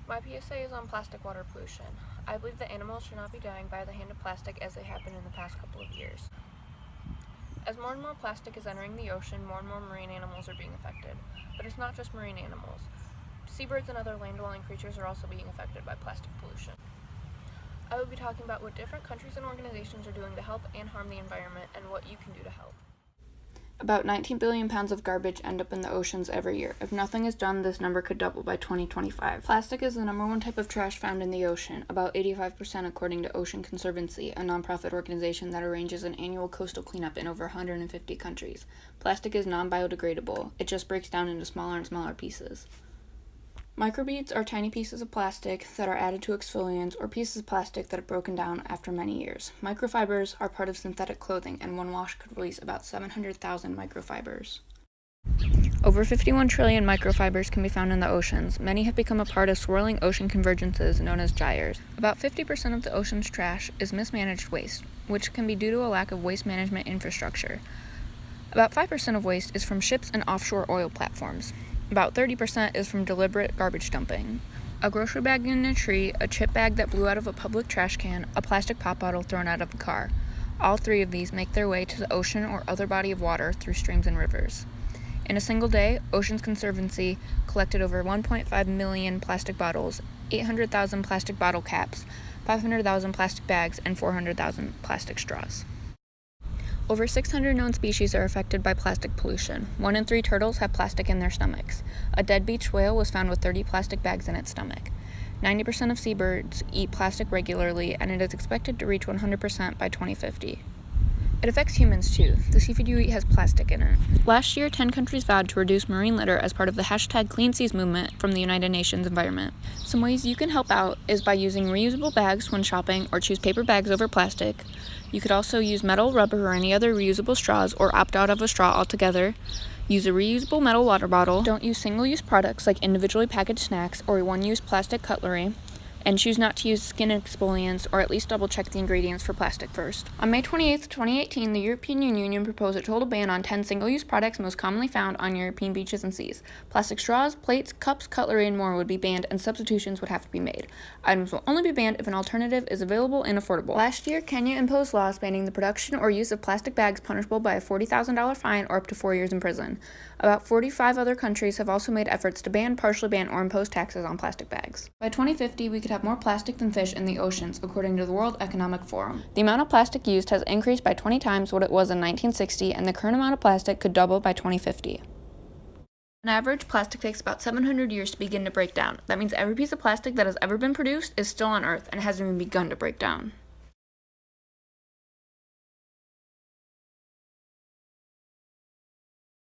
My PSA is on plastic water pollution. I believe that animals should not be dying by the hand of plastic as they have been in the past couple of years. As more and more plastic is entering the ocean, more and more marine animals are being affected. But it's not just marine animals. Seabirds and other land-dwelling creatures are also being affected by plastic pollution. I will be talking about what different countries and organizations are doing to help and harm the environment and what you can do to help. About 19 billion pounds of garbage end up in the oceans every year. If nothing is done, this number could double by 2025. Plastic is the number one type of trash found in the ocean, about 85% according to Ocean Conservancy, a nonprofit organization that arranges an annual coastal cleanup in over 150 countries. Plastic is non-biodegradable. It just breaks down into smaller and smaller pieces. Microbeads are tiny pieces of plastic that are added to exfoliants or pieces of plastic that have broken down after many years. Microfibers are part of synthetic clothing, and one wash could release about 700,000 microfibers. Over 51 trillion microfibers can be found in the oceans. Many have become a part of swirling ocean convergences known as gyres. About 50% of the ocean's trash is mismanaged waste, which can be due to a lack of waste management infrastructure. About 5% of waste is from ships and offshore oil platforms. About 30% is from deliberate garbage dumping. A grocery bag in a tree, a chip bag that blew out of a public trash can, a plastic pop bottle thrown out of a car. All three of these make their way to the ocean or other body of water through streams and rivers. In a single day, Oceans Conservancy collected over 1.5 million plastic bottles, 800,000 plastic bottle caps, 500,000 plastic bags, and 400,000 plastic straws. Over 600 known species are affected by plastic pollution. 1 in 3 turtles have plastic in their stomachs. A dead beach whale was found with 30 plastic bags in its stomach. 90% of seabirds eat plastic regularly, and it is expected to reach 100% by 2050. It affects humans too. The seafood you eat has plastic in it. Last year, 10 countries vowed to reduce marine litter as part of the hashtag Clean Seas movement from the United Nations Environment. Some ways you can help out is by using reusable bags when shopping or choose paper bags over plastic. You could also use metal, rubber, or any other reusable straws or opt out of a straw altogether. Use a reusable metal water bottle. Don't use single-use products like individually packaged snacks or one-use plastic cutlery. And choose not to use skin exfoliants, or at least double-check the ingredients for plastic first. On May 28, 2018, the European Union proposed a total ban on 10 single-use products most commonly found on European beaches and seas. Plastic straws, plates, cups, cutlery, and more would be banned, and substitutions would have to be made. Items will only be banned if an alternative is available and affordable. Last year, Kenya imposed laws banning the production or use of plastic bags punishable by a $40,000 fine or up to 4 years in prison. About 45 other countries have also made efforts to ban, partially ban, or impose taxes on plastic bags. By 2050, we could have more plastic than fish in the oceans, according to the World Economic Forum. The amount of plastic used has increased by 20 times what it was in 1960, and the current amount of plastic could double by 2050. On average, plastic takes about 700 years to begin to break down. That means every piece of plastic that has ever been produced is still on Earth and hasn't even begun to break down.